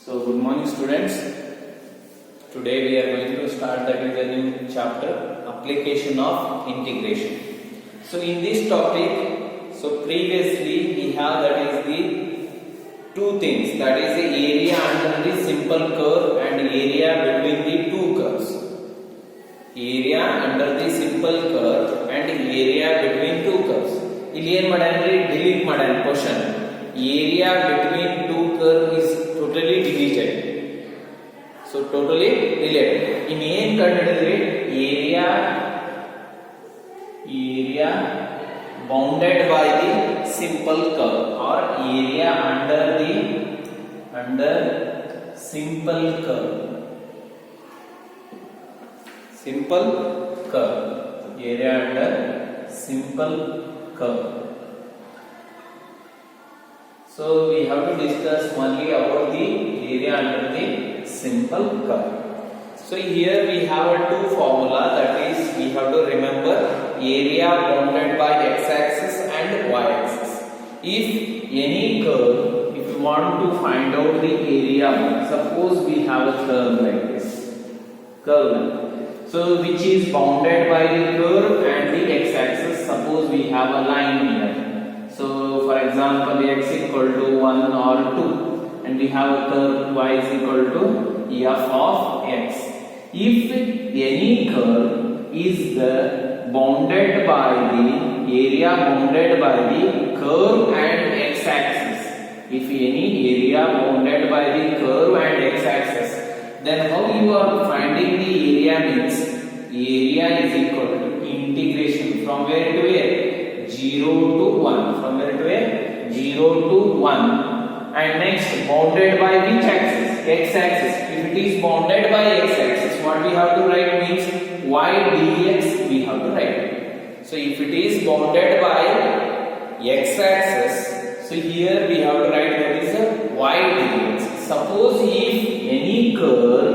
So good morning students. Today we are going to start the new chapter, application of integration. So in this topic, previously we have that is the two things, that is the area under the simple curve and area between the two curves. Area under the simple curve and area between two curves. ಇಲ್ಲಿ ಏನು ಮಾಡಾನ್ರಿ delete ಮಾಡಾನ್ question. Area between two curves is totally deleted. So totally deleted. In ಏನು ಕಂಡುಹಿಡಿದ್ರಿ area bounded by the simple curve or area under simple curve. Simple curve. Area under simple curve. So we have to discuss only about the area under the simple curve. So here we have a two formula, that is we have to remember area bounded by x-axis and y-axis. If any curve, if you want to find out the area, suppose we have a curve like this, curve. So which is bounded by the curve and the x-axis. Suppose we have a line here. So for example x equal to 1 or 2 and we have a curve y is equal to f of x. If any curve is bounded by the area bounded by the curve and x-axis, if any area bounded by the curve and x-axis, then how you are finding the area means area is equal to integration from where to where? 0 to 1. From where to where? 0 to 1. And next, bounded by which axis? X-axis. If it is bounded by x-axis, what we have to write means y dx we have to write. So if it is bounded by x-axis, so here we have to write that is a y dx. Suppose if any curve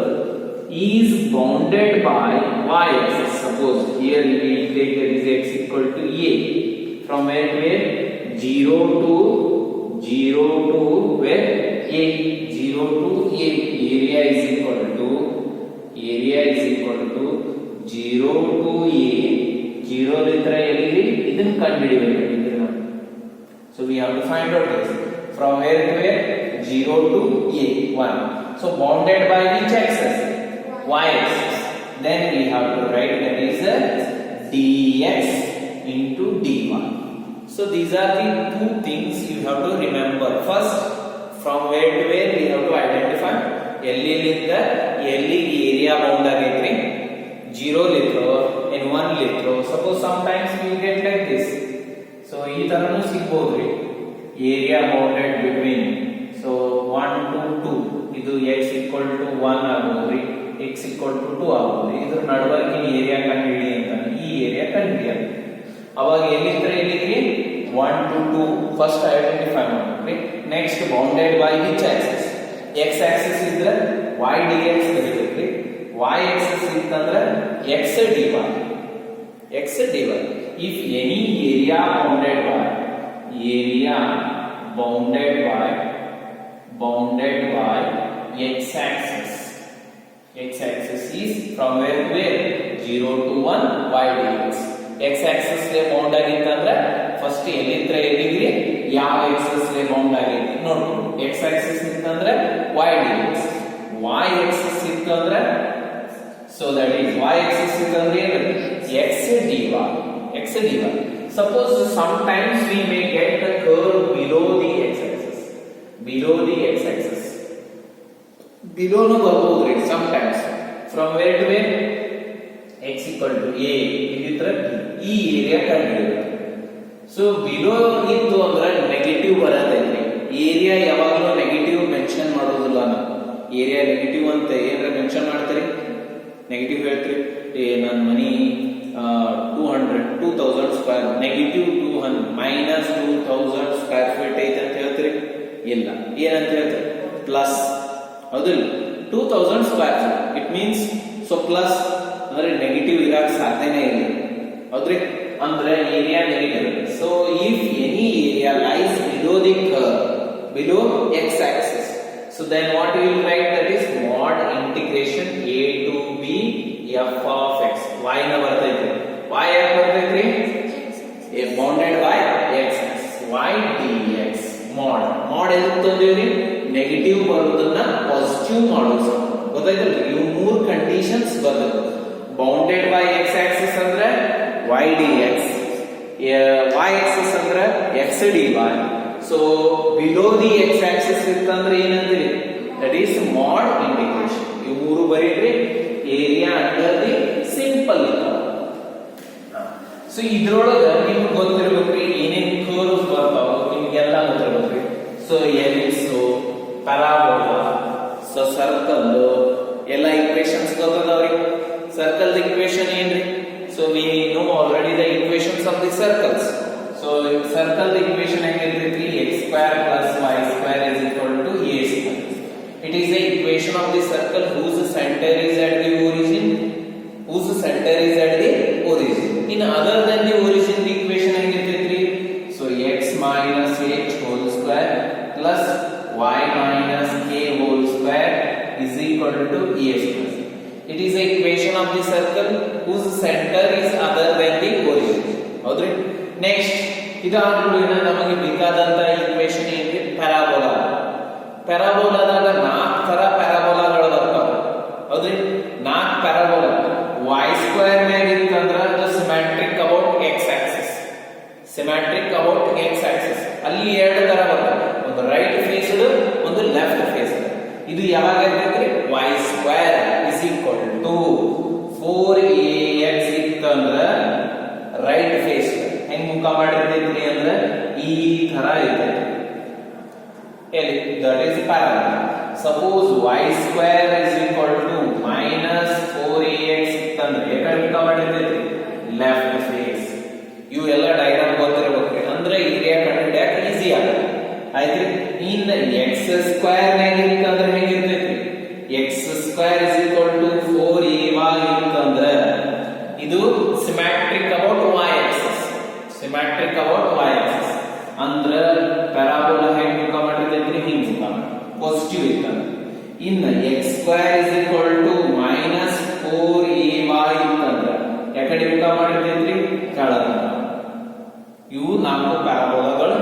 is bounded by y-axis, suppose here we will take that is x equal to a. From where to where? 0 to where? A. 0 to a. Area is equal to 0 to a. 0 litra ಎಲ್ಲಿದೆ ಇದನ್ನ ಕಂಡುಹಿಡಿಯಬೇಕು. So we have to find out this. From where to where? 0 to a. 1. So bounded by which axis? Y-axis. Then we have to write that is dx into dy. So these are the two things you have to remember. First, from where to where we have to identify ಎಲ್ಲಿಂದ ಎಲ್ಲಿಗೆ area bound ಆಗೈತ್ರಿ. 0 litro in 1 litro. Suppose sometimes we get like this. So ಈ ತರನು ಸಿಗಬಹುದ್ರಿ. Area bounded between so 1 to 2 ಇದು x equal to 1 ಆಗುವುದ್ರಿ, x equal to 2 ಆಗುವುದ್ರಿ. ಇದರ ನಡುವರ್ಕಿನ area ಕಂಡುಹಿಡಿ ಅಂತಾನೆ. ಈ area ಕಂಡುಹಿಡಿಯೋದು. ಅವಾಗ ಎಲ್ಲಿಂದ ಎಲ್ಲಿಗೆ 1 to 2 ಫಸ್ಟ್ ಐಡೆಂಟಿಫೈ ಮಾಡ್ರಿ. Next bounded by which Axis? x Axis ಇದ್ರೆ y dx ತೆಗಿಬೇಕ್ರಿ. y ಆಕ್ಸಿಸ್ ಇತ್ತಂದ್ರೆ x dy. If any area bounded by x axis is from where to where? 0 to 1 y dx. x axis Le bound ಆಗಿತ್ತಂದ್ರೆ first ಎಲ್ಲಿಂದ ಎಲ್ಲಿಗೆ ಯಾವ axis ಲೆ bound ಆಗೈತಿ ನೋಡ್ಕೊಳ್ಳಿ. x axis ಇತ್ತಂದ್ರೆ y dx, y axis ಇತ್ತಂದ್ರೆ so that is y axis ಇತ್ತಂದ್ರೆ x dy. Suppose sometimes we may get the curve below the x axis. Below no ಬರಬಹುದ್ರಿ sometimes. From where to where? x equal to a ಇಲ್ಲಿದ್ರೆ ಈ area ಕಂಡುಹಿಡಿಯೋದು. So below ಇತ್ತು ಅಂದ್ರೆ negative ಬರತೈತಿ. Area ಯಾವಾಗಲೂ negative mention ಮಾಡೋದಿಲ್ಲ. ನಾವು area negative ಅಂತ ಏನಾರ ಮೆನ್ಷನ್ ಮಾಡ್ತೀರಿ, ನೆಗೆಟಿವ್ ಹೇಳ್ತೀರಿ, ನನ್ನ ಮನಿ 2000 square negative 200 minus 2000 square feet ಐತೆ ಅಂತ ಹೇಳ್ತೀರಿ? ಇಲ್ಲ. ಏನಂತ ಹೇಳ್ತೀರಿ? ಪ್ಲಸ್. ಹೌದಿಲ್ಲ? 2000 square feet it means so plus ಅಂದ್ರೆ ನೆಗೆಟಿವ್ ಇರಕ್ಕೆ ಸಾಧ್ಯನೇ ಇಲ್ಲ. ಹೌದ್ರಿ? ಅಂದ್ರೆ area negative. So if any area lies below the curve, below x axis, So then what you will write, that is mod integration a to b f of x. y ನ ಬರ್ತೈತೆ, y ಯಾಕೆ ಬರ್ತೈತ್ರಿ? a bounded by x y dx. mod ಎದಕ್ಕೆ ತಂದಿವ್ರಿ? Negative ಬರೋದನ್ನ positive ಮಾಡೋದು. ಗೊತ್ತಾಯ್ತಲ್ಲ, ಇವು ಮೂರು conditions ಬರ್ತದೆ. ಬೌಂಡೆಡ್ ಬೈ x ಆಕ್ಸಿಸ್ ಅಂದ್ರೆ y dx, y axis ಅಂದ್ರೆ x dy. So below the x axis ಇತ್ತಂದ್ರೆ ಏನಂತೀರಿ? That is mod integration. ಇವು ಮೂರು ಬರೀರಿ, area under the simple curve. So ಇದ್ರೊಳಗ ನಿಮ್ಗೆ ಗೊತ್ತಿರ್ಬೇಕ್ರಿ ಏನೇನ್ ಕರ್ವ್ಸ್ ಬರ್ತಾವ, ನಿಮ್ಗೆಲ್ಲ ಗೊತ್ತಿರ್ಬೇಕ್ರಿ. So ellipse, parabola, so circle ಎಲ್ಲ ಇಕ್ವೇಶನ್ಸ್ ಗೊತ್ತದವ್ರಿ. ಸರ್ಕಲ್ ಇಕ್ವೇಶನ್ ಏನ್ರಿ? So we know already the equations of the circles. So circle the equation ಹೆಂಗಿರ್ತೈತಿ? x square plus y square is equal to a square. It is the equation of the circle whose center is at the origin. Whose center is at the origin. In other than the origin, the equation ಹೆಂಗಿರ್ತೈತಿ? So x minus h whole square plus y minus k whole square is equal to a square. It is the equation of the circle whose center is other than the origin. ಹೌದ್ರಿ? Next ಇದಾದ್ಮೇಲೆ ನಮಗೆ ಬೇಕಾದಂತ equation ಏನ್ರಿ? Parabola. ಪ್ಯಾರಾಬೋಲಾದಾಗ 4 ತರ ಪ್ಯಾರಾಬೋಲಾಗಳು ಬರ್ತಾವ. ಹೌದ್ರಿ? 4 parabola y square ನ್ಯಾಗ ಇತ್ತಂದ್ರ ಅದು symmetric about x Axis. Symmetric about x Axis ಅಲ್ಲಿ 2 ತರ ಬರ್ತಾವ, ಒಂದು ರೈಟ್ ಫೇಸ್ಡ್, ಒಂದು ಲೆಫ್ಟ್ ಫೇಸ್ಡ್. ಇದು ಯಾವಾಗ ಇರ್ತೈತ್ರಿ? y square is equal to 4ax ಇತ್ತಂದ್ರ ರೈಟ್ ಫೇಸ್ ಹೆಂಗ್ ಮುಖ ಮಾಡಿರ್ತೈತ್ರಿ ಅಂದ್ರೆ ಈ ತರ ಇರ್ತೈತಿ. that is parallel. Suppose y square is equal to minus 4ax ಇತ್ತಂದ್ರೆ ಯಾಕಡೆ ಮುಖ ಮಾಡಿರ್ತೈತಿ? Left face. ಇವು ಎಲ್ಲ ಡಯಾಗ್ರಾಮ್ ಗೊತ್ತಿರಬೇಕು ಅಂದ್ರೆ ಏರಿಯಾ ಕಂಡುಹಿಡಿಯಾಕ ಈಜಿ ಆಗುತ್ತೆ. ಆಯ್ತು? ಇನ್ x ಸ್ಕ್ವೇರ್ ನ್ಯಾಗ ಇತ್ತಂದ್ರೆ ಹೆಂಗಿರ್ತೈತಿ? x square is equal to 4ay ಇತ್ತಂದ್ರೆ ಇದು symmetric about y axis. Symmetric about y axis ಅಂದ್ರ ಪ್ಯಾರಾಬೋಲಾ ಹೆಂಗ್ ಮುಖ ಮಾಡಿರ್ತೈತಿ? ಹಿಂಗ್ ಮುಖ ಪಾಸಿಟಿವ್ ಇತ್ತಂದ್ರೆ. ಇನ್ x square is equal to minus 4ay ಇತ್ತಂದ್ರೆ ಯಾಕಡೆ ಮುಖ ಮಾಡಿರ್ತೈತಿ? ಕೆಳಗ. ಇವು 4 ಪ್ಯಾರಾಬೋಲಾಗಳು.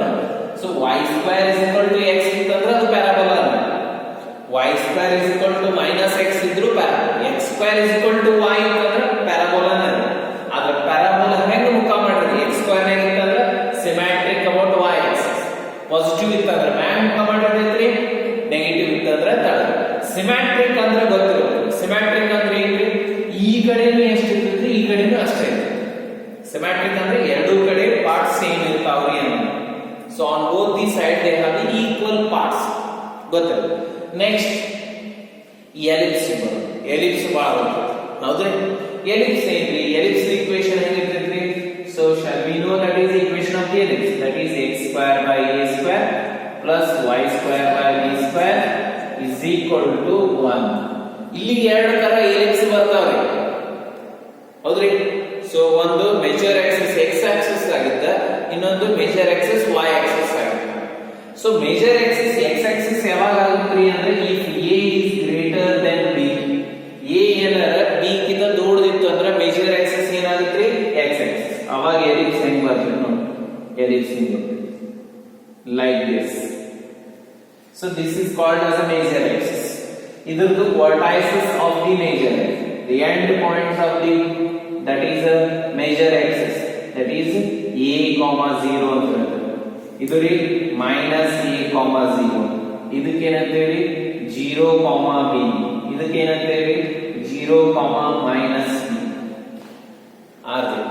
So y square is equal to x ಇತ್ತಂದ್ರೆ ಅದು parabola. y square is equal to minus x ಇದ್ರು parabola. x square is equal to y ಅಂತಂದ್ರೆ ಪ್ಯಾರಾಬೋಲಾ. ಆದ್ರೆ ಪ್ಯಾರಾಬೋಲಾ ಹೆಂಗ್ ಮುಖ ಮಾಡಿದ್ರಿ? x square ನಾಗ ಇತ್ತಂದ್ರೆ symmetric about y axis. Positive ಇತ್ತಂದ್ರೆ ಮ್ಯಾಗ ಮುಖ ಮಾಡಿರ್ತೈತ್ರಿ, ನೆಗೆಟಿವ್ ಇತ್ತಂದ್ರೆ ತಳಗ. ಸಿಮೆಟ್ರಿಕ್ ಅಂದ್ರೆ ಗೊತ್ತಿರಬೇಕು. ಸಿಮೆಟ್ರಿಕ್ ಅಂದ್ರೆ ಏನ್ರಿ? ಈ ಕಡೆನೂ ಎಷ್ಟು ಇರ್ತೈತಿ, ಈ ಕಡೆನೂ ಅಷ್ಟೇ ಇರ್ತೈತಿ. ಸಿಮೆಟ್ರಿಕ್ ಅಂದ್ರೆ ಎರಡೂ ಕಡೆ ಪಾರ್ಟ್ಸ್ ಸೇಮ್ ಇರ್ತಾವ್ರಿ ಅಂತ. So on both the side they have the equal parts. ಗೊತ್ತಿರಬೇಕು. Next ellipse. ಎಲಿಪ್ಸ್ ಬಹಳ ಹೌದ್ರಿ? ಎಲಿಪ್ಸ್ ಏನ್ರಿ? ಎಲಿಪ್ಸ್ ಇಕ್ವೇಶನ್ ಹೆಂಗಿರ್ತೈತ್ರಿ? So shall we know that is equation of the ellipse, that is x square by a square plus y square by b square is equal to 1. ಇಲ್ಲಿ ಎರಡು ತರ ellipse ಬರ್ತಾವ್ರಿ. ಹೌದ್ರಿ? So ಒಂದು major Axis x Axis ಆಗಿದ್ದ, ಇನ್ನೊಂದು major Axis y Axis ಆಗಿದ್ದ. So major Axis x Axis ಯಾವಾಗ ಆಗುತ್ತ್ರಿ ಅಂದ್ರೆ if a is greater than b. a ಏನಾರ b ಕಿಂತ ದೊಡ್ಡದಿತ್ತು ಅಂದ್ರೆ ಮೇಜರ್ ಆಕ್ಸಿಸ್ ಏನಾಗುತ್ತ್ರಿ? x Axis. ಅವಾಗ ಎಲಿಪ್ಸ್ ಹೆಂಗ್ ಬರ್ತದೆ ನೋಡಿ. ಎಲಿಪ್ಸ್ ಹಿಂಗೆ like this. So this is called as a major axis. Idardu vertices of the major axis, the end points of the that is a major axis, that is a comma 0 ಅಂತ ಹೇಳ್ತಾರೆ. ಇದು ರೀ minus a comma 0. ಇದಕ್ಕೆ ಏನಂತೇಳಿ? 0 comma b. ಇದಕ್ಕೆ ಏನಂತೇಳಿ? 0 comma minus b. are there.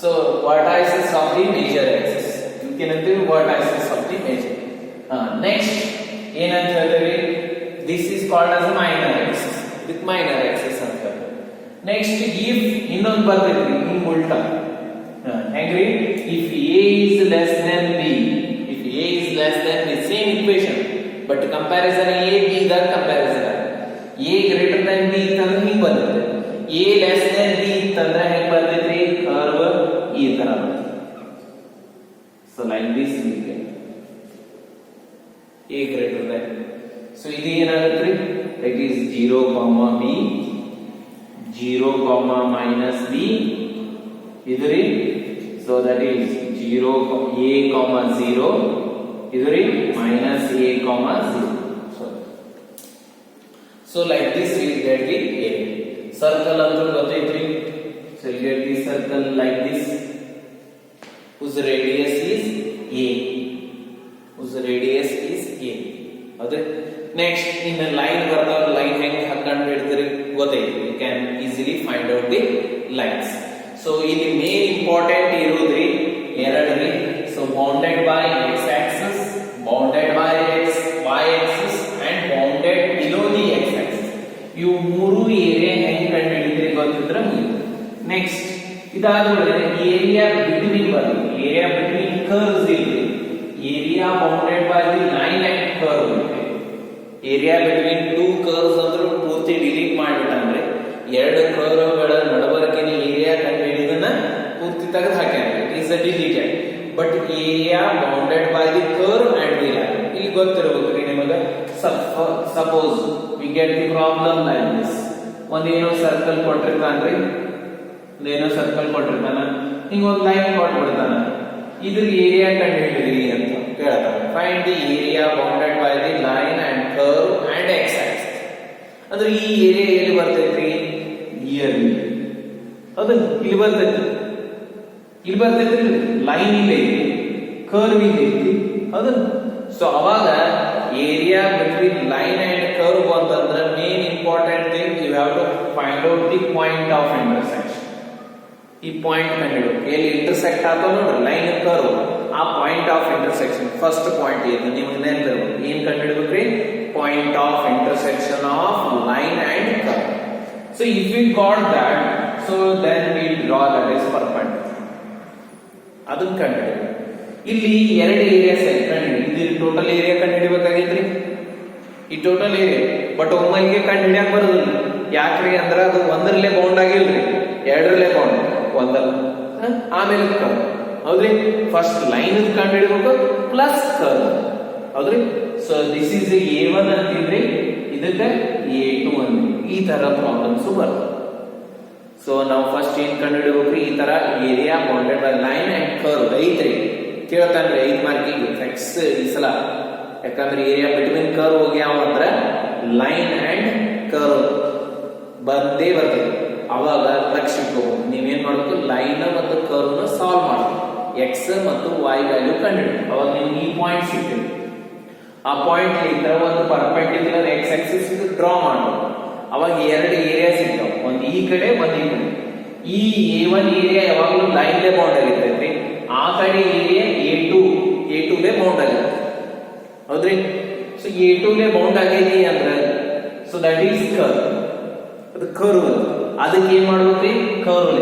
So vertices of the major axis. ಇದಕ್ಕೆ ಏನಂತೇಳಿ? vertices of the major. Next ಏನಂತ ಹೇಳ್ತೀವಿ? This is called as a minor axis. With minor axis ಅಂತ ಹೇಳ್ತೀವಿ. ನೆಕ್ಸ್ಟ್ if ಇನ್ನೊಂದು ಬರ್ತೈತಿ ಹಿಂಗ್ ಉಲ್ಟಾ. ಹೆಂಗ್ರಿ? if a is less than b. if a is less than b, same equation but comparison a b the comparison a greater than b ಇತ್ತಂದ್ರೆ ಹಿಂಗ್ ಬರ್ತೈತಿ. a less than b ಇತ್ತಂದ್ರೆ ಹೆಂಗ್ ಬರ್ತೈತಿ? ಕರ್ವ್ ಈ ತರ ಬರ್ತೈತಿ. So like this we get a greater than. So ಇದು ಏನ ಏನದ್ರಿ that is 0 comma b 0 comma minus b ಇದರಿ so that is 0 a comma 0 ಇದರಿ minus a comma 0 so like this we will get the area circle ಅಂದ್ರೆ ಗೊತ್ತೈತ್ರಿ so we get the circle like this whose radius is a whose radius is a okay next in a line ಬರ್ತಾವ line ಹೆಂಗೆ ಹಾಕೊಂಡು ಹಿಡಿದ್ರಿ ಗೊತ್ತೈತಿ you can easily find out the lines so ಇಲ್ಲಿ main important ಇರೋದ್ರಿ ಎರಡ್ರಿ so bounded by x axis bounded by y axis and bounded below the x axis ಇವು ಮೂರು area ಹೆಂಗೆ ಕಂಡು ಹಿಡಿದ್ರಿ ಗೊತ್ತಿದ್ರೆ ನೆಕ್ಸ್ಟ್ ಇದಾದ್ಮೇಲೆ ಏರಿಯಾ ಬಿಟ್ವೀನ್ ಬರುತ್ತೆ ಏರಿಯಾ ಬಿಟ್ವೀನ್ ಕರ್ವ್ಸ್ ಇಲ್ಲಿ area bounded by the line and curve area between two curves ಅಂದ್ರೆ ಪೂರ್ತಿ ಡಿಲೀಟ್ ಮಾಡಿಬಿಟ್ಟಂದ್ರೆ ಎರಡು ಕರ್ವ್ಗಳ ನಡವಳಿಕೆನ ಏರಿಯಾ ಕಂಡು ಹಿಡಿದನ್ನ ಪೂರ್ತಿ ತೆಗೆದು ಹಾಕ್ಯಾರ it is a deleted but area bounded by the curve and the line ಇಲ್ಲಿ ಗೊತ್ತಿರಬೇಕ್ರಿ ನಿಮಗೆ suppose we get the problem like this ಒಂದೇನೋ ಸರ್ಕಲ್ ಕೊಟ್ಟಿರ್ತಾನ್ರಿ ಏನೋ ಸರ್ಕಲ್ ಕೊಟ್ಟಿರ್ತಾನ ಹಿಂಗ ಒಂದು ಲೈನ್ ಕೊಟ್ಬಿಡ್ತಾನ ಇದ್ರ ಏರಿಯಾ ಕಂಡು ಹಿಡಿದ್ರಿ ಅಂತ ಕೇಳ್ತಾನೆ find the area bounded by the line and curve and X Axis ಅಂದ್ರೆ ಈ ಏರಿಯಾ ಎಲ್ಲಿ ಬರ್ತೈತ್ರಿ ಇಯರ್ಲಿ ಅದು ಇಲ್ಲಿ ಬರ್ತೈತಿ ಲೈನ್ ಇಲ್ಲಿ ಐತಿ ಕರ್ವ್ ಇಲ್ಲಿ ಐತಿ ಅದು ಸೊ ಅವಾಗ area between line and curve ಅಂತಂದ್ರೆ main important thing you have to find out the point of intersection ಈ ಪಾಯಿಂಟ್ ಕಂಡು ಎಲ್ಲಿ ಇಂಟರ್ಸೆಕ್ಟ್ ಆಗ್ತಾವ ನೋಡ್ರಿ ಲೈನ್ ಕರ್ವ್ ಆ point of intersection first point ಏನು ನಿಮಗೆ ನೆನಪಿರ್ಬೇಕು ಏನ್ ಕಂಡು ಹಿಡಬೇಕ್ರಿ point of intersection of line and curve so if we got that so then we draw that is perpendicular ಅದನ್ನ ಕಂಡು ಹಿಡಿಬೇಕು ಇಲ್ಲಿ ಎರಡು ಏರಿಯಾ ಸೆಟ್ ಕಂಡು ಇದು ಟೋಟಲ್ ಏರಿಯಾ ಕಂಡು ಹಿಡಿಬೇಕಾಗಿತ್ರಿ ಈ ಟೋಟಲ್ ಏರಿಯಾ ಬಟ್ ಒಮ್ಮೆಗೆ ಕಂಡು ಹಿಡಿಯಕ್ ಬರೋದಿಲ್ಲ ಯಾಕ್ರಿ ಅಂದ್ರ ಅದು ಒಂದರಲ್ಲೇ ಬೌಂಡ್ ಆಗಿಲ್ರಿ ಎರಡರಲ್ಲೇ ಬೌಂಡ್ ಒಂದಲ್ಲ ಆಮೇಲೆ ಕರ್ವ್ ಹೌದ್ರಿ ಫಸ್ಟ್ ಲೈನ್ ಕಂಡು ಹಿಡಿಬೇಕು ಪ್ಲಸ್ ಕರ್ವ್ ಹೌದ್ರಿ ಸೊ ದಿಸ್ ಇಸ್ a1 ಅಂತಿದ್ರಿ ಇದಕ್ಕೆ a2 ಅಂದ್ರಿ ಈ ತರ ಪ್ರಾಬ್ಲಮ್ಸ್ ಬರ್ತವೆ ಸೊ ನಾವು ಫಸ್ಟ್ ಏನ್ ಕಂಡು ಹಿಡಿಬೇಕ್ರಿ ಈ ತರ area bounded by line and curve ಐತ್ರಿ ಕೇಳ್ತಾನ್ರಿ 5 ಮಾರ್ಕಿಗೆ ಫಿಕ್ಸ್ ಈ ಸಲ ಯಾಕಂದ್ರೆ ಏರಿಯಾ ಬಿಟ್ವೀನ್ ಕರ್ವ್ ಹೋಗ್ಯಾವ ಅಂದ್ರ ಲೈನ್ ಅಂಡ್ ಕರ್ವ್ ಬಂದೇ ಬರ್ತೈತಿ ಅವಾಗ ಲಕ್ಷ್ಯ ಇಟ್ಕೋಬೇಕು ನೀವೇನ್ ಮಾಡ್ಬೇಕು ಲೈನ್ ಮತ್ತು ಕರ್ವ್ ನ ಸಾಲ್ವ್ ಮಾಡ್ಬೇಕು ಎಕ್ಸ್ ಮತ್ತು ವೈ ವ್ಯಾಲ್ಯೂ ಕಂಡುಹಿಡಿಬೇಕು ಅವಾಗ ನಿಮ್ಗೆ ಈ ಪಾಯಿಂಟ್ ಸಿಗ್ತದೆ ಆ ಪಾಯಿಂಟ್ ಇಂದ ಒಂದು ಪರ್ಪೆಂಡಿಕ್ಯುಲರ್ ಎಕ್ಸ್ ಆಕ್ಸಿಸ್ ಡ್ರಾ ಮಾಡಬೇಕು ಅವಾಗ ಎರಡು ಏರಿಯಾ ಸಿಗ್ತಾವ ಒಂದು ಈ ಕಡೆ ಒಂದು ಈ ಕಡೆ ಈ a1 ಏರಿಯಾ ಯಾವಾಗಲೂ ಲೈನ್ಲೇ ಬೌಂಡ್ ಆಗಿರ್ತೈತ್ರಿ ಆ ಕಡೆ ಏರಿಯಾ a2 ಲೇ ಬೌಂಡ್ ಆಗಿರುತ್ತೆ ಹೌದ್ರಿ ಸೊ a2 ಲೇ ಬೌಂಡ್ ಆಗೈತಿ ಅಂದ್ರೆ ಸೊ ದಟ್ ಈಸ್ ಕರ್ವ್ ಅದು ಕರ್ವ್ ಅದಕ್ಕೆ ಏನ್ ಮಾಡ್ಬೇಕ್ರಿ ಕರ್ವ್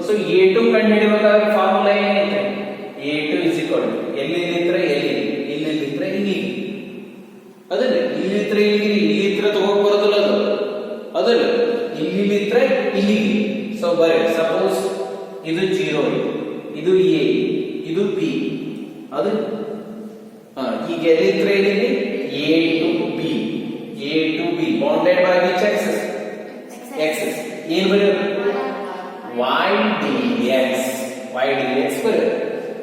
ಸೊ a2 ಕಂಡು ಹಿಡಿಬೇಕಾದ್ರೆ ಫಾರ್ಮುಲಾ ಏನೈತೆ a2 ಇಸ್ ಈಕ್ವಲ್ ಟು ಎಲ್ಲಿಂದ ಇಲ್ಲಿಂದ ಇಲ್ಲಿ ಅದಲ್ಲ ಇಲ್ಲಿಂದ ಇಲ್ಲಿ ತಗೋಕ್ ಬರೋದಿಲ್ಲ ಅದು ಅದಲ್ಲ ಇಲ್ಲಿಂದ ಇಲ್ಲಿ ಸೊ ಬರೀ ಸಪೋಸ್ ಇದು 0 ಇದು a ಇದು b ಅದು ಈಗ ಎಲ್ಲಿಂದ ಇಲ್ಲಿ a to b bounded by which Axis axis ಏನು ಬರೆಯೋದು y dx ಬರೆಯೋದು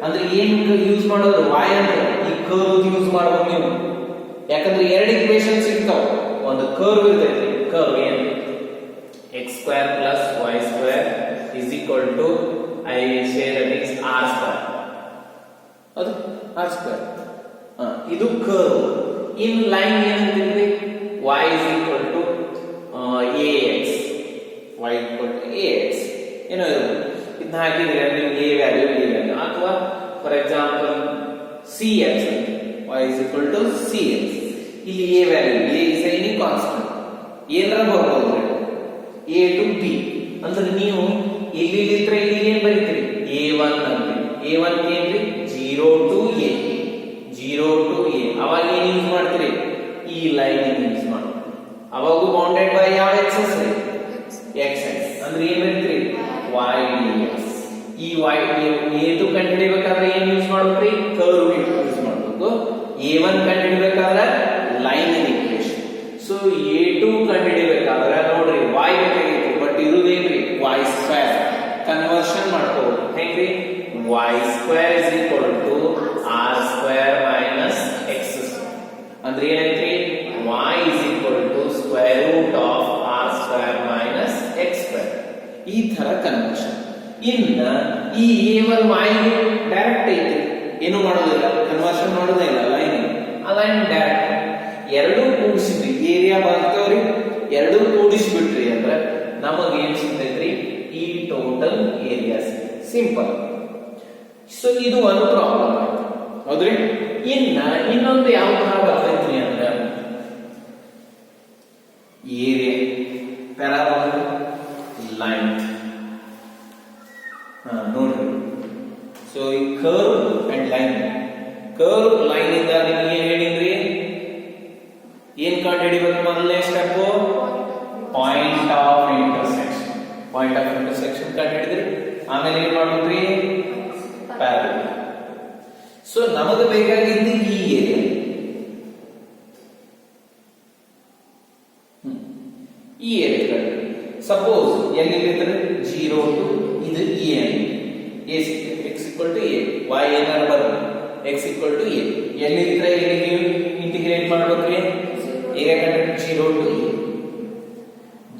ಅಂದ್ರೆ ಏನು ಯೂಸ್ ಮಾಡೋದು y ಅಂದ್ರೆ ಈ ಕರ್ವ್ ಯೂಸ್ ಮಾಡಬೇಕು ನೀವು ಯಾಕಂದ್ರೆ ಎರಡು ಈಕ್ವೇಷನ್ಸ್ ಇರ್ತಾವ ಒಂದು ಕರ್ವ್ ಇರ್ತೈತಿ ಕರ್ವ್ ಏನು x² + y² I will say that is r². ಅದು r². ಇದು ಕರ್ವ್. ಇನ್ ಲೈನ್ ಏನಂತಿದೆ y is equal to ax. y equal to ax. ಏನೋ ಇರಬಹುದು. ಇದನ್ನ ಹಾಕಿದ್ರೆ ನಿಮಗೆ a ವ್ಯಾಲ್ಯೂ ಅಥವಾ for example cx y is equal to cx. ಇಲ್ಲಿ a value a is any constant. ಏನರ ಬರಬಹುದು a to b. ಅಂದ್ರೆ ನೀವು ಇಲ್ಲಿ ಇದ್ರೆ ಇಲ್ಲಿ ಏನು ಬರೀತೀರಿ a1 ಅಂತ. a1 ಏನ್ರಿ 0 to a. 0 to a. ಅವಾಗ ಏನು ಯೂಸ್ ಮಾಡ್ತೀರಿ ಈ ಲೈನ್ ಯೂಸ್ ಮಾಡ್ತೀರಿ. ಅವಾಗ ಬೌಂಡೆಡ್ ಬೈ ಯಾವ ಎಕ್ಸಸ್ ರೀ x ಅಂದ್ರೆ ಏನು ಬರೀತೀರಿ y dx. ಈ y a2 ಕಂಡುಹಿಡಿಯಬೇಕಾದ್ರೆ ಏನು ಯೂಸ್ ಮಾಡ್ಬೇಕ್ರಿ ಕರ್ವ್ ಯೂಸ್ ಮಾಡಬೇಕು. a1 ಕಂಡುಹಿಡಿಯಬೇಕಾದ್ರೆ line equation. So so a2 ಕಂಡುಹಿಡಿಯಬೇಕಾದ್ರೆ ನೋಡ್ರಿ y ಬೇಕಾಗಿತ್ತು, ಬಟ್ ಇರುವುದೇನ್ರಿ y ಸ್ಕ್ವೇರ್. ಕನ್ವರ್ಷನ್ ಮಾಡ್ಕೋಬಹುದು ಹೆಂಗ್ರಿ, y square is equal to r square minus x ಅಂದ್ರೆ ಏನೈತ್ರಿ, y is equal to square root of r square minus x square. ಈ ತರ ಕನ್ವರ್ಷನ್. ಇನ್ನ ಈ a1 y ಡೈರೆಕ್ಟ್ ಐತಿ, ಏನು ಮಾಡೋದಿಲ್ಲ, ಕನ್ವರ್ಷನ್ ಮಾಡೋದೇ ಇಲ್ಲ, ಲೈನ್ ಅಲೈನ್ ಡೈರೆಕ್ಟ್. ಎರಡು ಕೂಡಿಸಿದ್ರಿ, ಏರಿಯಾ ಬರ್ತೇವ್ರಿ, ಎರಡು ಕೂಡಿಸ್ಬಿಟ್ರಿ ಅಂದ್ರೆ ನಮಗೆ ಏನ್ ಸಿಗ್ತೈತ್ರಿ, ಈ ಟೋಟಲ್ ಏರಿಯಾ ಸಿಂಪಲ್. ಸೊ ಇದು ಒಂದು ಪ್ರಾಬ್ಲಮ್ ಆಯ್ತು, ಹೌದ್ರಿ. ಇನ್ನೊಂದು ಯಾವ ತರ ಬರ್ತೈತ್ರಿ ಅಂದ್ರೆ ಏರಿಯಾ ಪ್ಯಾರಾಬೋಲಾ ಲೈನ್. ನೋಡ್ರಿ, ಸೊ ಈ curve and line, curve line ಇಂದ ನಿಮಗೆ ಏನ್ ಹೇಳಿದ್ರಿ, ಏನ್ ಕಂಡು ಹಿಡಿಬೇಕು, ಮೊದಲನೇ step point of intersection. Point of intersection ಕಂಡು ಹಿಡಿದ್ರಿ, ಆಮೇಲೆ ಏನ್ ಮಾಡ್ಬೇಕ್ರಿ, ಪ್ಯಾರಬೋಲಾ. ಸೊ ನಮಗೆ ಬೇಕಾಗಿದ್ದು ಈ ಏರಿಯಾ, ಈ ಏರಿಯಾ ಸಪೋಸ್ ಎಲ್ಲಿದ್ರೆ 0 ಟು ಇದು A, x equal to a, y ಏನಾರ ಬರ್ತದೆ x equal to a. ಎಲ್ಲಿದ್ರೆ ಇಲ್ಲಿ ಇಂಟಿಗ್ರೇಟ್ ಮಾಡ್ಬೇಕ್ರಿ, ಏರಿಯಾ ಕಂಡು 0 to a,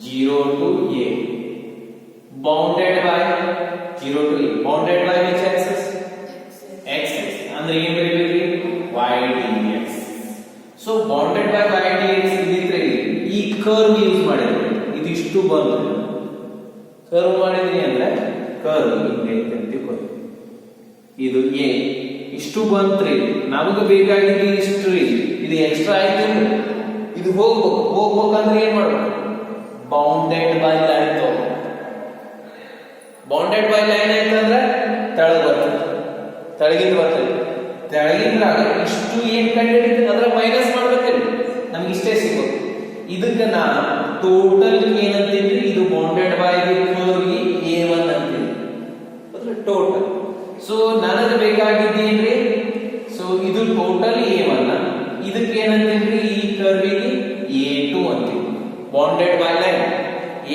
0 to a bounded by 0 to a, bounded by which axis, x ಅಂದ್ರೆ ಏನು ಬರೀಬೇಕ್ರಿ, y dx. So bounded by y dx ಇದ್ರೆ ಈ curve use ಮಾಡಿದ್ರೆ ಇದಿಷ್ಟು ಬಂತು, ಕರ್ವ್ ಮಾಡಿದ್ರಿ ಅಂದ್ರೆ ಕರ್ವ್ ಹಿಂಗೈತೆ ಅಂತ ತಿಳ್ಕೊಳ್ಳಿ. ಇದು ಎ ಇಷ್ಟು ಬಂತ್ರಿ, ನಮಗೆ ಬೇಕಾಗಿದ್ದು ಇಷ್ಟು ರೀ, ಇದು ಎಕ್ಸ್ಟ್ರಾ ಆಯ್ತು, ಇದು ಹೋಗ್ಬೇಕಂದ್ರೆ ಏನ್ ಮಾಡ್ಬೇಕು, ಬೌಂಡೆಡ್ ಬೈ ಲೈನ್ ತಗೋ. ಬೌಂಡೆಡ್ ಬೈ ಲೈನ್ ಆಯ್ತಂದ್ರೆ ತೆಳಗ್ ಬರ್ತದೆ, ತೆಳಗಿಂದ ಬರ್ತದೆ, ತೆಳಗಿಂದ್ರಾಗ ಇಷ್ಟು ಏನ್ ಕಂಡು ಅದ್ರ ಮೈನಸ್ ಮಾಡ್ಬೇಕಿಲ್ಲ, ನಮ್ಗೆ ಇಷ್ಟೇ ಸಿಗೋದು. ಇದಕ್ಕೆ ನಾನು ಟೋಟಲ್ ಏನಂತೀನಿ, ಇದು ಬೌಂಡೆಡ್ ಬೈ ಕರ್ವ್ a1 ಅಂತೀನಿ, ಅದ್ರ ಟೋಟಲ್. ಸೊ ನನಗೆ ಬೇಕಾಗಿದ್ದೇನ್ರಿ, ಸೊ ಇದು ಟೋಟಲ್ a1, ಇದಕ್ಕೆ ಏನಂತೀನ್ರಿ, ಈ ಕರ್ವಿಗೆ a2 ಅಂತೀವಿ. Bounded by line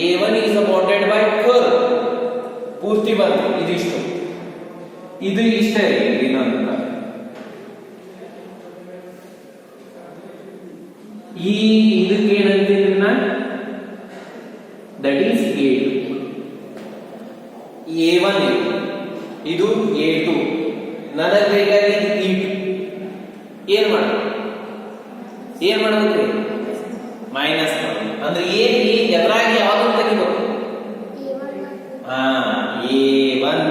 a1 is bounded by curve, ಪೂರ್ತಿ ಬಂತು ಇದಿಷ್ಟು, ಇದು ಇಷ್ಟೇ ರೀ. ಇನ್ನೊಂದು ಈ ಇದಕ್ಕೆ ಏನಂತೀವಿ ನಾ, ದಟ್ ಈಸ್ a1, ಇದು a2, ನನಗೆ ಬೇಕಾಗಿದ್ದು e2. ಏನ್ ಮಾಡ್ಬೇಕ್ರಿ, ಮೈನಸ್ ಅಂದ್ರೆ ಏನ್ ಎದುರಾಗಿ ಯಾವ್ದು ತೆಗಿಬೇಕು, a1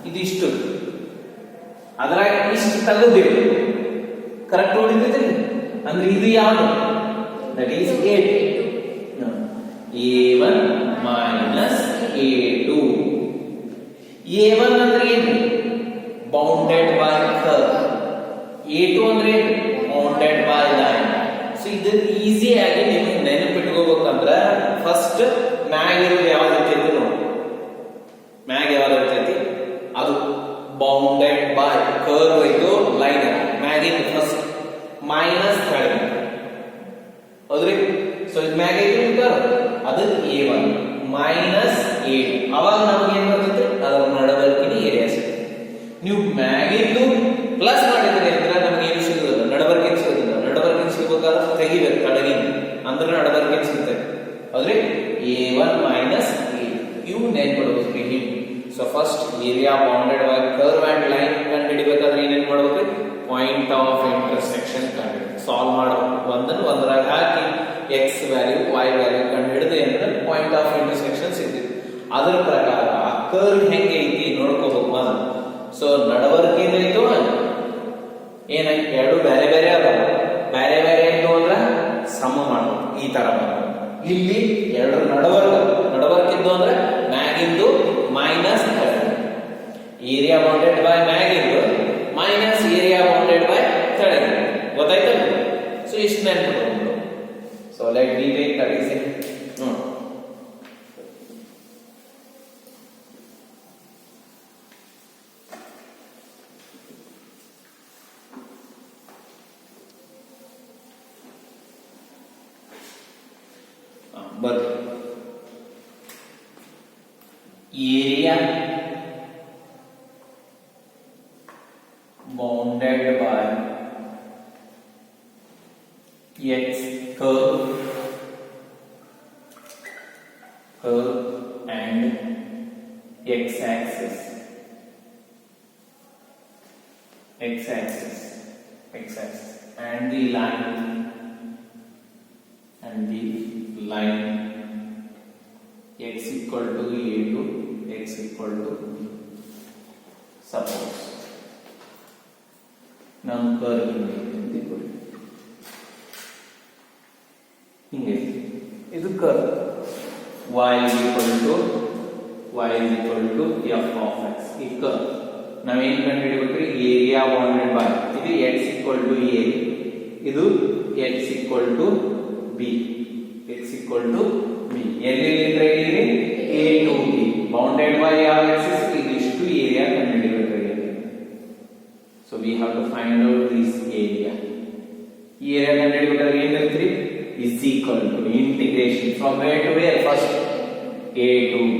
ಇದಿಷ್ಟು, ಅದ್ರಾಗ ಇಷ್ಟು ತೆಗೆದಿರು, ಕರೆಕ್ಟ್ ನೋಡಿದ್ರಿ ಅಂದ್ರೆ ಇದು ಯಾವುದು, that is a2. a1 minus a2. a1 ಅಂದ್ರೆ ಏನು, ಬೌಂಡೆಡ್ ಬೈ ಕರ್ವ್. a2 ಅಂದ್ರೆ ಬೌಂಡೆಡ್ ಬೈ ಲೈನ್. ಸೊ ಇದು ಈಸಿ ಆಗಿ ನಿಮಗೆ ನೆನಪಿಟ್ಕೋಬೇಕಂದ್ರ ಫಸ್ಟ್ ಮ್ಯಾಗ್ ಇರೋದು ಯಾವ್ದು ಇರ್ತೈತಿ ನೋಡಿ, ಮ್ಯಾಗ್ ಯಾವ್ದು ಇರ್ತೈತಿ, ಅದು ಬೌಂಡೆಡ್ ಬೈ ಕರ್ವ್ ಇದು ಲೈನ್. ಮ್ಯಾಗಿನ ಫಸ್ಟ್ ಮೈನಸ್ ಕೆಳಗೆ, ಹೌದ್ರಿ. ಸೊ ಇದು ಮ್ಯಾಗ್ ಐತಿ ಕರ್ವ್, ಅದು a1 ಮೈನಸ್ a2. ಅವಾಗ ನಮ್ಗೆ ಏನ್ ಬರ್ತೈತಿ, ಅದರ ನಡವರ್ಕಿನ ಏರಿಯಾ ಸಿಗುತ್ತೆ. ನೀವು ಮ್ಯಾಗಿಂದು ಪ್ಲಸ್ ಮಾಡಿದ್ರಿ ಅಂದ್ರೆ ನಮ್ಗೆ ಏನು ಸಿಗೋದಿಲ್ಲ, ನಡವರ್ಕಿನ ಸಿಗೋದಿಲ್ಲ. ನಡವರ್ಕಿನ ಸಿಗಬೇಕಾದ್ರೆ ತೆಗಿಬೇಕು ಕೆಳಗಿನ, ಅಂದ್ರೆ ನಡವರ್ಕಿನ ಸಿಗ್ತದೆ, ಹೌದ್ರಿ. a1 ಮೈನಸ್ a2 ಇವು ನೆನ್ಪಿಡ್ಬೇಕ್ರಿ ಹಿಂಗೆ. So first area bounded by curve and line ಕಂಡು ಹಿಡಿಬೇಕಾದ್ರೆ ಏನೇನ್ ಮಾಡ್ಬೇಕ್ರಿ, ಪಾಯಿಂಟ್ ಆಫ್ ಇಂಟರ್ಸೆಕ್ಷನ್ ಕಂಡು ಸಾಲ್ವ್ ಮಾಡಬೇಕು. ಒಂದರಾಗ ಹಾಕಿ ಎಕ್ಸ್ ವ್ಯಾಲ್ಯೂ ವೈ ವ್ಯಾಲ್ಯೂ ಕಂಡು ಹಿಡಿದೆ ಅಂದ್ರೆ ಪಾಯಿಂಟ್ ಆಫ್ ಇಂಟರ್ಸೆಕ್ಷನ್ ಸಿಗ್ತದೆ. ಅದರ ಪ್ರಕಾರ ಆ ಕರ್ವ್ ಹೆಂಗೆ ಐತಿ ನೋಡ್ಕೋಬೇಕು ಮೊದಲು. ಸೊ ನಡವರ್ಕ ಏನಾಯ್ತು, ಏನಾಯ್ತು, ಎರಡು ಬೇರೆ ಬೇರೆ ಅದಾವ, ಬೇರೆ ಬೇರೆ ಆಯ್ತು ಅಂದ್ರೆ ಸಮ ಮಾಡಬೇಕು, ಈ ತರ ಮಾಡಬೇಕು. ಇಲ್ಲಿ ಎರಡು ನಡವರ್ಕಿದ್ದು ಅಂದ್ರೆ ಮ್ಯಾಗಿಂದು ಮೈನಸ್ ಏರಿಯಾ ಬೌಂಡೆಡ್ ಬೈ ಮ್ಯಾಗಿಂದು ಮೈನಸ್ ಏರಿಯಾ ಬೌಂಡೆಡ್ ಬೈ ಕೆಳಗಿಂದು, ಗೊತ್ತಾಯ್ತಲ್ಲ. ಸೊ ಇಷ್ಟು ನೆನ್ಪಿಟ್ಕೊಂಡು, so let be take that is it. ಬರ್ರಿ area bounded by x curve and x axis and the line x equal to a to x equal to b. Suppose number ಹಿಂಗೆ ಇದು curve y is equal to f of x. ಈ curve ನಾವೇನು ಕಂಡುಹಿಡಿಯಬೇಕ್ರಿ area bounded by ಇದು x equal to a ಇದು x equal to b ಎಲ್ಲಿ ಇದ್ರೆ a to b bounded by ಯಾವ axis ಇದಿಷ್ಟು ಏರಿಯಾ ಕಂಡುಹಿಡಿಯಬೇಕ್ರಿ. So we have to find out this area. ಈ ಏರಿಯಾ ಕಂಡುಹಿಡಿಯಬೇಕಾದ್ರೆ ಏನು ಇರ್ತೀರಿ is equal to integration from where to where first a to b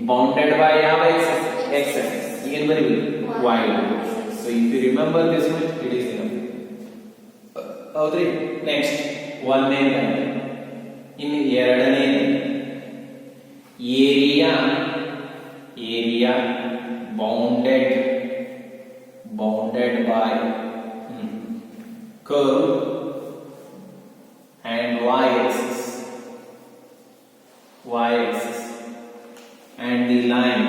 bounded by ಯಾವ axis x axis ಏನು ಬರೀಬೇಕು y. So if you remember this much it is enough. ಹೌದ್ರಿ next ಒಂದನೇ ಇನ್ನು ಎರಡನೇ area bounded by curve and y axis and the line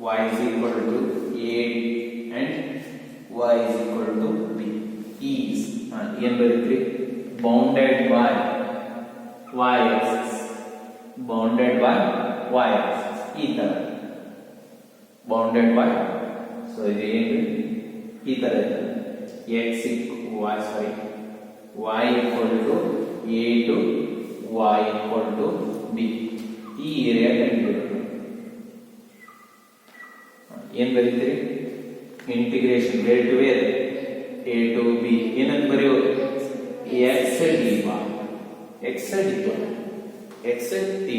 y is equal to a and y is equal to b is ಏನು ಬರೀತೀರಿ bounded by y axis ಈ ತರ bounded by so ಇದು ಏನು ಈ ತರ ಇದೆ y equal to a to y equal to b ಈ area ಕಂಡುಹಿಡಿಯಬೇಕು. ಏನು ಬರೀತೀರಿ integration where to where a to b ಏನಂತ ಬರೆಯೋದು x dy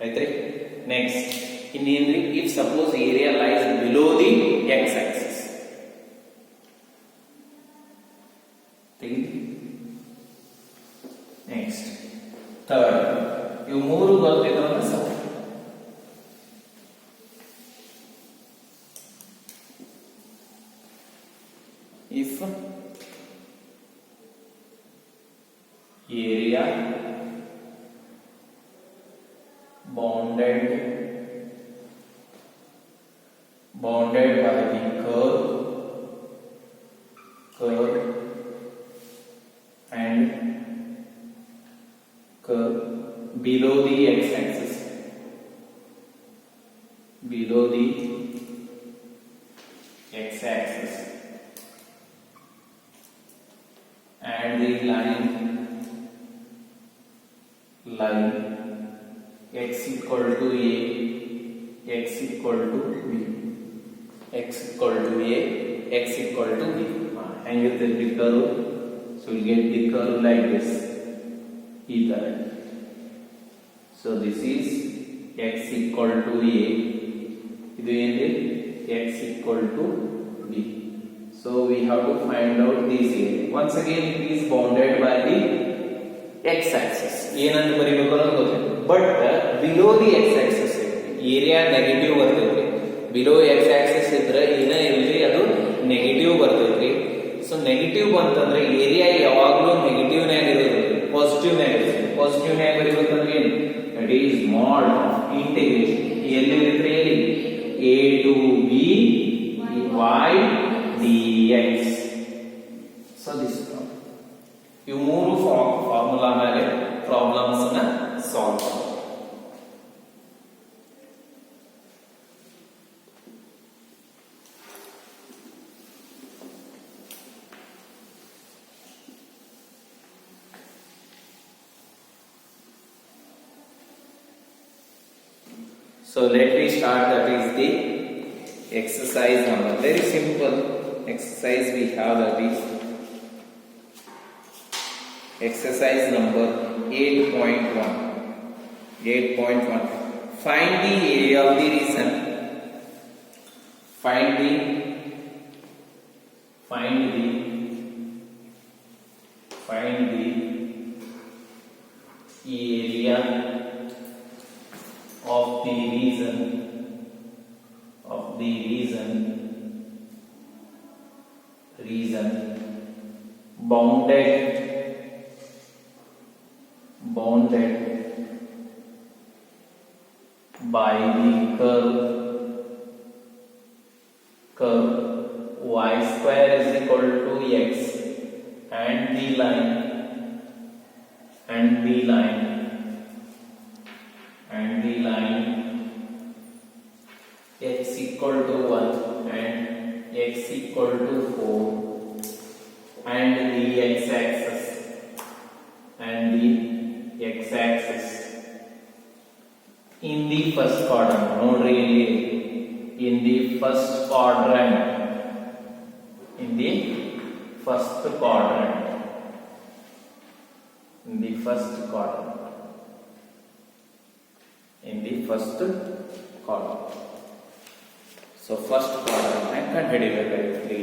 ಆಯ್ತ್ರಿ. ನೆಕ್ಸ್ಟ್ ಇನ್ನೇನ್ರಿ if suppose area lies below the x axis next third ಇವು ಮೂರು ಗೊತ್ತಿದ್ದವನ್ನ ಸಾಕು. if area bounded by the curve and curve below the x axis and the line x equal to a x equal to b and you take the curve, so you get the curve like this either. So this is x equal to a, idu ende x equal to b. So we have to find out this area. Once again it is bounded by the x axis. ಏನಂತ ಬರೀಬೇಕು ಅನ್ನೋದು ಗೊತ್ತಿಲ್ಲ, but below the x axis area negative ಬರ್ತೈತ್ರಿ. Below x axis ಇದ್ರೆ ಏನ ಇರಲಿ ಅದು negative ಬರ್ತೈತ್ರಿ. ಸೊ ನೆಗೆಟಿವ್ ಬಂತಂದ್ರೆ ಏರಿಯಾ ಯಾವಾಗಲೂ ನೆಗೆಟಿವ್ ನಾಗ ಇರೋದ್ರಿ, ಪಾಸಿಟಿವ್ ನಾಗ ಇರೋದ್ರಿ. ಪಾಸಿಟಿವ್ ನಾಗ ಬರೀಬೇಕಂದ್ರೆ ಏನು ದಟ್ ಈಸ್ ಮಾಡ್ ಇಂಟಿಗ್ರೇಷನ್ ಎಲ್ಲಿ ಇರುತ್ತೆ a to b y dx. So this ಇವು ಮೂರು ಫಾರ್ಮುಲಾ ಮೇಲೆ ಪ್ರಾಬ್ಲಮ್ಸ್ ನ solve. So let me start, that is the exercise number. Very simple exercise we have, that is Exercise number 8.1. 8.1. Find the area of the region. Find the area of the region bounded by the curve y square is equal to x and the line x equal to 1 and x equal to 4 and the x-axis in the first quadrant. Nodri in the first quadrant So first quadrant ಕಂಡುಹಿಡಿಯಬೇಕಾಗಿತ್ತು.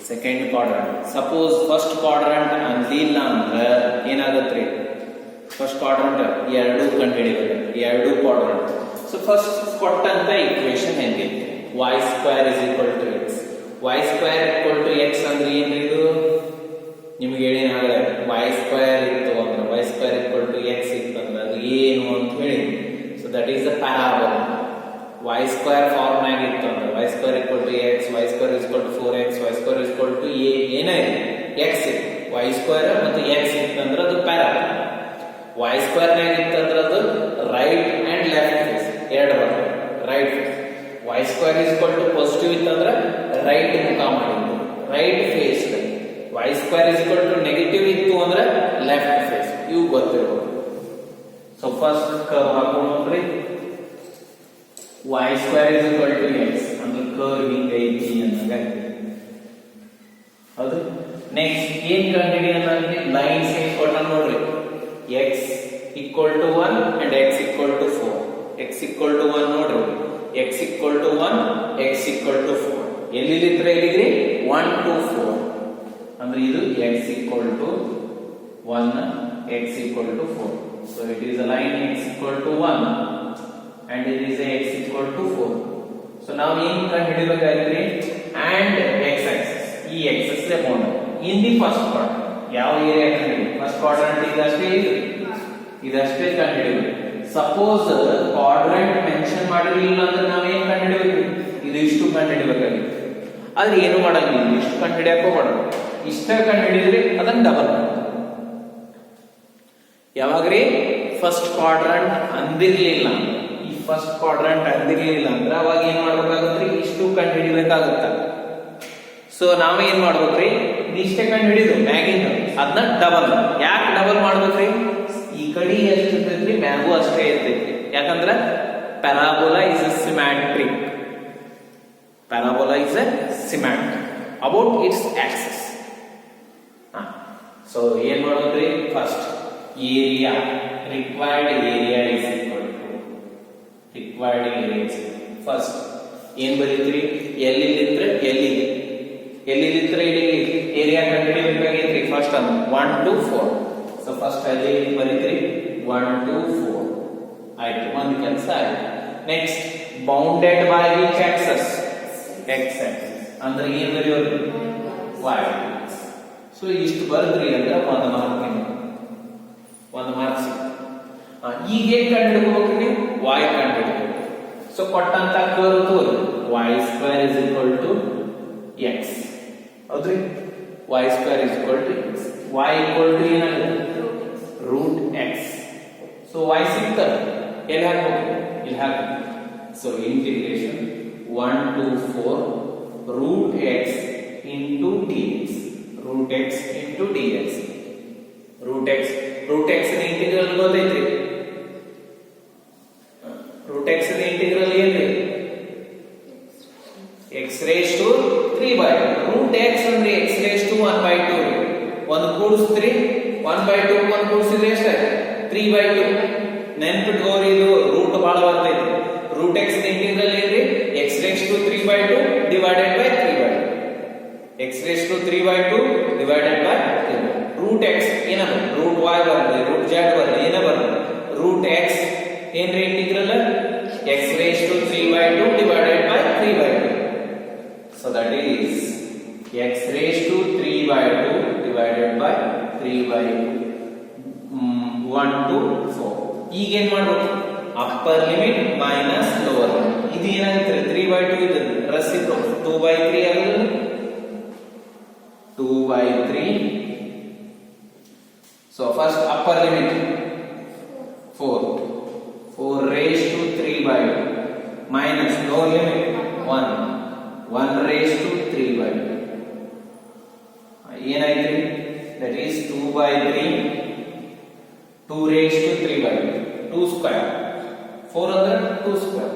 Second quadrant. Suppose first quadrant ಅಂದಿಲ್ಲ ಅಂದ್ರೆ ಏನಾಗತ್ರಿ? First quadrant ಎರಡು ಕಂಡುಹಿಡಿಯಬೇಕು, ಎರಡು quadrant. So first ಕೊಟ್ಟಂತ equation ಹೆಂಗೈತಿ? y square is equal to x. y square equal to x ಅಂದ್ರೆ ಏನ್ರಿ ಇದು? ನಿಮಗೆ ಏನಾಗಲ್ಲ, y ಸ್ಕ್ವೇರ್ ಇತ್ತು ಅಂದ್ರೆ y square equal to x ಇತ್ತು ಅಂದ್ರೆ ಅದು ಏನು ಅಂತ ಹೇಳಿ. So that is the parabola. y square form ನಾಗ ಇತ್ತು ಅಂದ್ರೆ y square equal to x, y square is equal to 4x, y square is equal to ಏನೇ x. y ಸ್ಕ್ವೇರ್ ಮತ್ತು x ಇತ್ತಂದ್ರೆ ಅದು ಪ್ಯಾರಾಬೋಲಾ. y ಸ್ಕ್ವೇರ್ ನಾಗ ಇತ್ತಂದ್ರೆ ಅದು ರೈಟ್ ಅಂಡ್ ಲೆಫ್ಟ್ ಫೇಸ್ ಎರಡು ಬರ್ತವೆ. Right face y square is equal to positive ಇತ್ತಂದ್ರೆ ರೈಟ್ ಮುಖ ಮಾಡಿದ್ದು right face. y square is equal to negative ಇತ್ತು ಅಂದ್ರೆ ಲೆಫ್ಟ್ ಫೇಸ್. ಇವು ಗೊತ್ತಿರಬಹುದು. ಸೊ ಫಸ್ಟ್ ಕರ್ವ್ ಹಾಕೋಣ್ರಿ. y square is equal to x ಅಂದ್ರೆ ಕರ್ವ್ ಹಿಂಗೈತಿ ಅಂದಾಗ ಹೌದು. ನೆಕ್ಸ್ಟ್ ಏನ್ ಕಂಡುಹಿಡಿಯೋಣ? ಲೈನ್ಸ್ ಏನ್ ಕೊಟ್ಟ ನೋಡ್ರಿ. x equal to 1 and x equal to 4. x equal to 1 ನೋಡ್ರಿ. x equal to 1, x equal to 4. ಎಲ್ಲಿದ್ರೆ ಎಲ್ಲಿಗ್ರಿ? 1 to 4 ಅಂದ್ರೆ ಇದು x equal to 1, x equal to 4. So it is a line x equal to 1 and it is a x equal to 4. So now in ಕಂಡುಹಿಡಿಯಬೇಕಾಗಿದೆ and x axis. ಈ x axis amount in the first quadrant. ಯಾವ area ಕಂಡುಹಿಡಿಯಬೇಕು? First quadrant ಇದಷ್ಟೇ ಕಂಡುಹಿಡಿಯಬೇಕು. Suppose quadrant mention ಮಾಡಿರಲಿಲ್ಲ ಅಂದ್ರೆ ನಾವೇನ್ ಕಂಡುಹಿಡಿಯಬೇಕು? ಇದು ಇಷ್ಟು ಕಂಡುಹಿಡಿಯಬೇಕಾಗಿದೆ. ಆದ್ರೆ ಏನು ಮಾಡಂಗಿಲ್ಲ, ಇಷ್ಟು ಕಂಡುಹಿಡಿಯಕ್ಕೆ ಹೋಗಬಾರ್ದು. ಇಷ್ಟ ಕಂಡುಹಿಡಿದ್ರೆ ಅದನ್ನ ಡಬಲ್ ಯಾವಾಗ್ರಿ? ಫಸ್ಟ್ ಕ್ವಾಡ್ರಂಟ್ ಅಂದಿರ್ಲಿಲ್ಲ, ಫಸ್ಟ್ ಕ್ವಾಡ್ರಂಟ್ ಅಂದಿರ್ಲಿಲ್ಲ ಅಂದ್ರೆ ಅವಾಗ ಏನ್ ಮಾಡ್ಬೇಕಾಗತ್ರಿ? ಇಷ್ಟು ಕಂಡುಹಿಡಿಬೇಕಾಗುತ್ತ. ಸೊ ನಾವೇನ್ ಮಾಡ್ಬೇಕ್ರಿ? ಇಷ್ಟೇ ಕಂಡುಹಿಡಿದು ಮ್ಯಾಗಿಂದ ಅದನ್ನ ಡಬಲ್. ಯಾಕೆ ಡಬಲ್ ಮಾಡ್ಬೇಕ್ರಿ? ಈ ಕಡೆ ಎಷ್ಟು ಇರ್ತೈತ್ರಿ ಮ್ಯಾಗು ಅಷ್ಟೇ ಇರ್ತೈತಿ. ಯಾಕಂದ್ರೆ parabola is symmetric. Parabola is symmetric about its axis. So ಏನ್ ಮಾಡ್ಬೇಕ್ರಿ? First area, required area is required area. First ಏನ್ ಬರೀತ್ರಿ? ಎಲ್ಲಿದ್ರೆ ಎಲ್ಲಿಗೆ, ಎಲ್ಲಿದ್ರೆ ಇಲ್ಲಿ ಏರಿಯಾ ಕಂಡುಹಿಡಿಯಬೇಕಾಗೈತ್ರಿ. ಫಸ್ಟ್ ಅದು 1 to 4. ಸೊ ಫಸ್ಟ್ ಅಲ್ಲಿ ಬರೀತ್ರಿ 1 to 4 ಆಯ್ತು, ಒಂದು ಕೆಲಸ ಆಯ್ತು. Next bounded by which axis? x axis ಅಂದ್ರೆ ಏನ್ ಬರೆಯೋದು? y. ಸೊ ಇಷ್ಟು ಬರೆದ್ರಿ ಅಂದ್ರೆ ಒಂದು ಮಾರ್ಕ್ಸ್. ಈಗ ಏನ್ ಕಂಡುಹಿಡಿಯಬೇಕು? y ಕಂಡುಹಿಡಿಯಬೇಕು. ಸೊ ಕೊಟ್ಟಂತ ಕರ್ವ್ ತೋರಿ y square is equal to x. ಹೌದ್ರಿ? y square is equal to x. y equal to ಏನಾಗುತ್ತೆ? Root x. ಸೊ y ಸಿಗ್ತದೆ. ಎಲ್ಲಿ ಹಾಕಬೇಕು? ಇಲ್ಲಿ ಹಾಕಬೇಕು. ಸೊ integration 1 to 4 root x into dx. Root x into dx. Root x ನ integral ಗೊತ್ತೈತ್ರಿ? ರೂಟ್ x ನ ಇಂಟಿಗ್ರಲ್ ಏನ್ರಿ? x raised to 3/2. Root x ಅಂದ್ರೆ x raised to 1/2. ಒಂದು ಕೂಡಿಸ್ತ್ರಿ 1/2 1 ಕೂಡಿಸಿದ್ರೆ ಎಷ್ಟಾಯ್ತು 3/2 ನೆನ್ಪಿಟ್ಕೋರಿ ಇದು ರೂಟ್ ಬಹಳ ಬರ್ತೈತಿ ರೂಟ್ x ಇಂಟಿಗ್ರಲ್ ಏನ್ರಿ x raised to 3/2 divided by 3/2 x raised to 3/2 divided by 3 root x ಏನದು ರೂಟ್ y ಬರ್ತದೆ ರೂಟ್ z ಬರ್ತದೆ ಏನ ಬರ್ತದೆ ರೂಟ್ x ಏನ್ರಿ integral x raised to 3/2 divided by 3/2 so that is x raised to 3/2 divided by 3/2 1 to 4 ಈಗ ಏನ್ ಮಾಡಬೇಕು upper limit minus lower limit ಇದು ಏನಾಗುತ್ತೆ 3/2 ಇದು ರೆಸಿಪ್ರೋಕಲ್ 2/3 ಆಗಿದೆ 2/3 so first upper limit 4 raised to 3/2 minus lower limit 1 raised to 3/2 ಏನಾಯ್ತು that is 2/3 2 raised to 3/2 2 square 4 under 2 square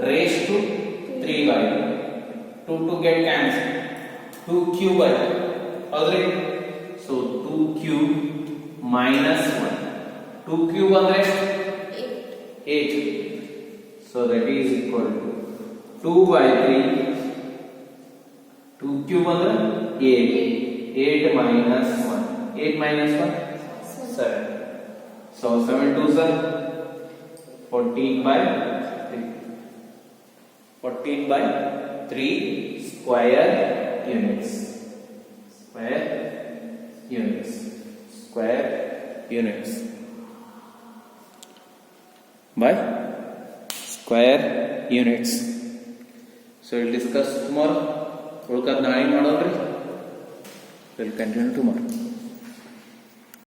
raised to 3/2 2 get cancelled 2 cube ಹೌದ್ರಿ so 2 cube minus 1 2 cube ಅಂದ್ರೆ ಎಷ್ಟು 8 so that is equal to 2/3 2 cube ಅಂದ್ರೆ 8 minus 1 8 minus 1 7 so 7 2s are 14/3 square units by square units so we'll discuss tomorrow ಉಳ್ಕದ್ ನಾಳೆ ಮಾಡೋಣ್ರಿ we'll continue tomorrow